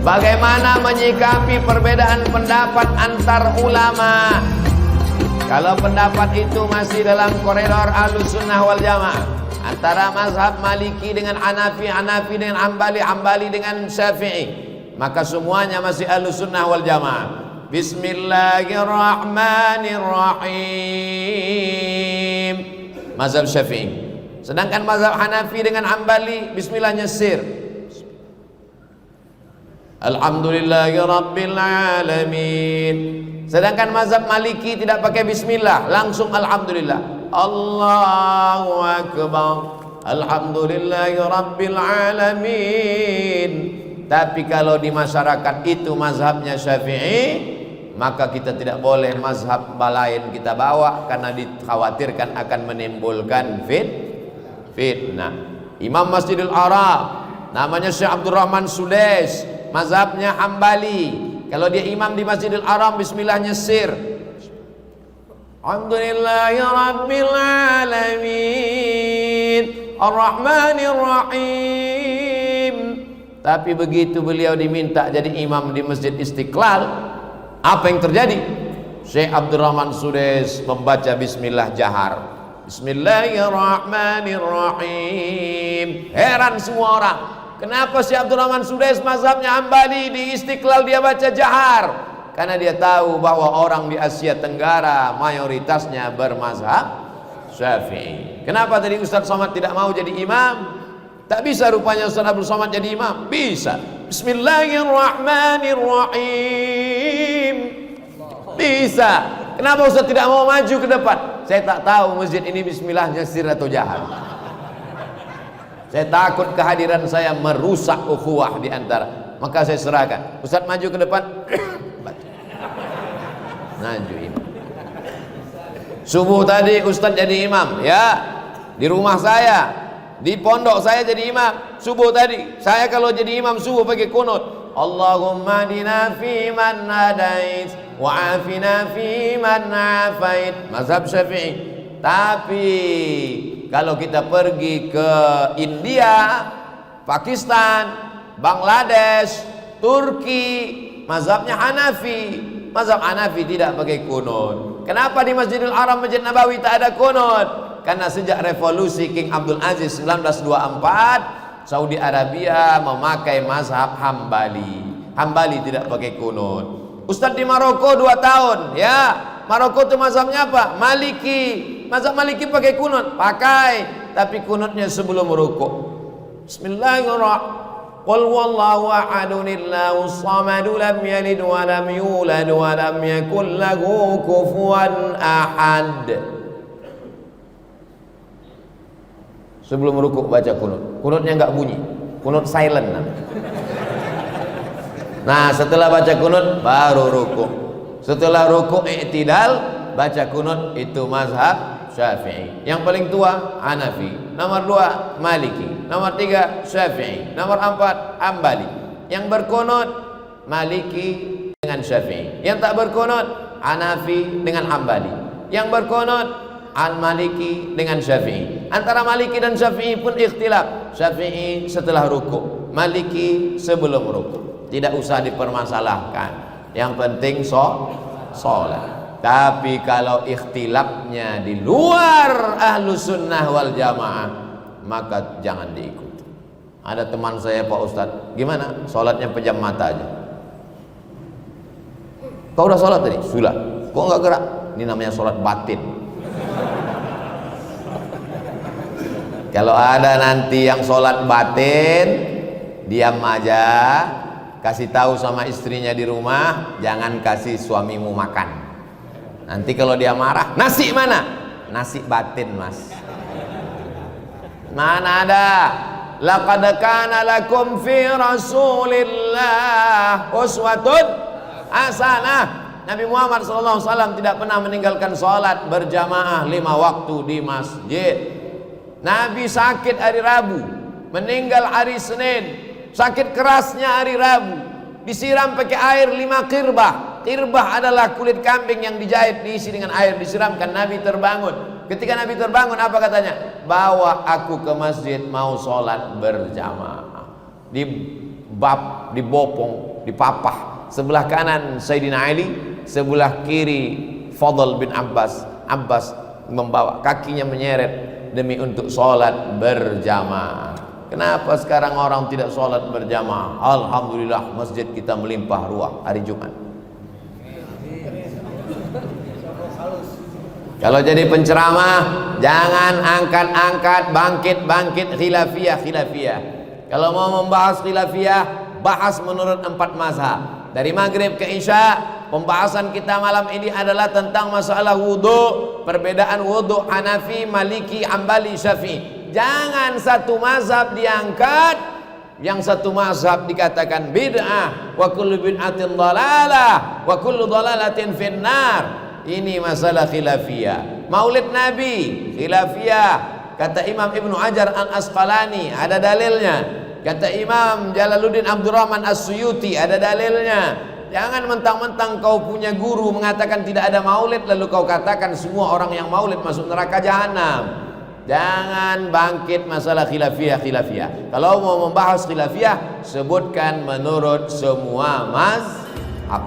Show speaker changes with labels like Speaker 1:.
Speaker 1: Bagaimana menyikapi perbedaan pendapat antar ulama? Kalau pendapat itu masih dalam koridor Ahlussunnah wal Jamaah, antara mazhab Maliki dengan Hanafi, Hanafi dengan Hambali, Hambali dengan Syafi'i, maka semuanya masih Ahlussunnah wal Jamaah. Bismillahirrahmanirrahim, mazhab Syafi'i. Sedangkan mazhab Hanafi dengan Hambali, bismillah nyesir. Alhamdulillahirabbil alamin. Sedangkan mazhab Maliki tidak pakai bismillah, langsung alhamdulillah. Allahu akbar. Alhamdulillahirabbil alamin. Tapi kalau di masyarakat itu mazhabnya Syafi'i, maka kita tidak boleh mazhab lain kita bawa, karena dikhawatirkan akan menimbulkan fitnah. Imam Masjidil Arab namanya Syekh Abdurrahman Sudais, mazhabnya Hambali. Kalau dia imam di Masjidil Haram, bismillah nyesir. Alhamdulillahirabbil alamin, arrahmanirrahim. Tapi begitu beliau diminta jadi imam di Masjid Istiqlal, apa yang terjadi? Syekh Abdurrahman Sudais membaca bismillah jahar. Bismillahirrahmanirrahim. Heran semua orang. Kenapa Syekh Abdurrahman Sudais mazhabnya Hambali, di Istiqlal dia baca jahar? Karena dia tahu bahwa orang di Asia Tenggara mayoritasnya bermazhab Syafi'i. Kenapa tadi Ustaz Somad tidak mau jadi imam? Tak bisa rupanya Ustaz Abdul Somad jadi imam? Bisa. Bismillahirrahmanirrahim. Bisa. Kenapa Ustaz tidak mau maju ke depan? Saya tak tahu masjid ini bismillahnya sir atau jahar. Saya takut kehadiran saya merusak ukhuwah di antara. Maka saya serahkan. Ustaz maju ke depan. Maju imam. Subuh tadi Ustaz jadi imam, ya. Di rumah saya, di pondok saya jadi imam. Subuh tadi, saya kalau jadi imam subuh pakai kunut. Allahumma dina fi man hadait wa afina fi man afait. Mazhab Syafi'i. Tapi kalau kita pergi ke India, Pakistan, Bangladesh, Turki, mazhabnya Hanafi. Mazhab Hanafi tidak pakai kunut. Kenapa di Masjidil Haram, Masjid Nabawi tak ada kunut? Karena sejak revolusi King Abdul Aziz 1924, Saudi Arabia memakai mazhab Hambali. Hambali tidak pakai kunut. Ustadz di Maroko 2 tahun, ya. Maroko itu mazhabnya apa? Maliki. Mazhab Maliki pakai kunut, pakai, tapi kunutnya sebelum rukuk. Bismillahirrahmanirrahim. Qul huwallahu ahadun Allahus samad lam yalid wa lam yulad wa lam yakul lahu kufuwan ahad. Sebelum rukuk baca kunut. Kunutnya enggak bunyi. Kunut silent. Nah, setelah baca kunut baru rukuk. Setelah rukuk i'tidal baca kunut, itu mazhab Syafi'i. Yang paling tua Hanafi, nomor 2 Maliki, nomor 3 Syafi'i, nomor 4 Hambali. Yang berkunut Maliki dengan Syafi'i. Yang tak berkunut Hanafi dengan Hambali. Yang berkunut Al-Maliki dengan Syafi'i. Antara Maliki dan Syafi'i pun ikhtilaf. Syafi'i setelah rukuk, Maliki sebelum rukuk. Tidak usah dipermasalahkan. Yang penting sholat. Tapi kalau ikhtilafnya di luar Ahlussunnah wal Jamaah, maka jangan diikuti. Ada teman saya, Pak Ustadz, gimana? Sholatnya pejam mata aja. Kau udah sholat tadi? Sudah. Kok nggak gerak? Ini namanya sholat batin. Kalau ada nanti yang sholat batin, diam aja, kasih tahu sama istrinya di rumah, jangan kasih suamimu makan. Nanti kalau dia marah, nasi mana? Nasi batin, Mas. Mana ada? Laqad kana lakum fi Rasulillah uswatun hasanah. Nabi Muhammad SAW tidak pernah meninggalkan sholat berjamaah 5 waktu di masjid. Nabi sakit hari Rabu, meninggal hari Senin. Sakit kerasnya hari Rabu, disiram pakai air 5 qirbah. Qirbah adalah kulit kambing yang dijahit, diisi dengan air, disiramkan. Nabi terbangun. Ketika Nabi terbangun, apa katanya? Bawa aku ke masjid, mau sholat berjamaah. Dibopong dipapah. Sebelah kanan Sayyidina Ali, sebelah kiri Fadl bin Abbas. Abbas membawa, kakinya menyeret demi untuk sholat berjamaah. Kenapa sekarang orang tidak sholat berjamaah? Alhamdulillah masjid kita melimpah ruah hari Jumat. Kalau jadi penceramah jangan angkat-angkat bangkit-bangkit khilafiyah. Kalau mau membahas khilafiyah, bahas menurut 4 mazhab. Dari maghrib ke isya, pembahasan kita malam ini adalah tentang masalah wudu, perbedaan wudu Hanafi, Maliki, Hambali, Syafi'i. Jangan satu mazhab diangkat, yang satu mazhab dikatakan bid'ah, wa kullu bid'atin dhalalah, wa kullu dhalalatin finnar. Ini masalah khilafiyah. Maulid Nabi khilafiyah. Kata Imam Ibnu Hajar Al-Asqalani ada dalilnya. Kata Imam Jalaluddin Abdurrahman As-Suyuti ada dalilnya. Jangan mentang-mentang kau punya guru mengatakan tidak ada maulid lalu kau katakan semua orang yang maulid masuk neraka jahanam. Jangan bangkit masalah khilafiyah. Kalau mau membahas khilafiyah, sebutkan menurut semua mazhab.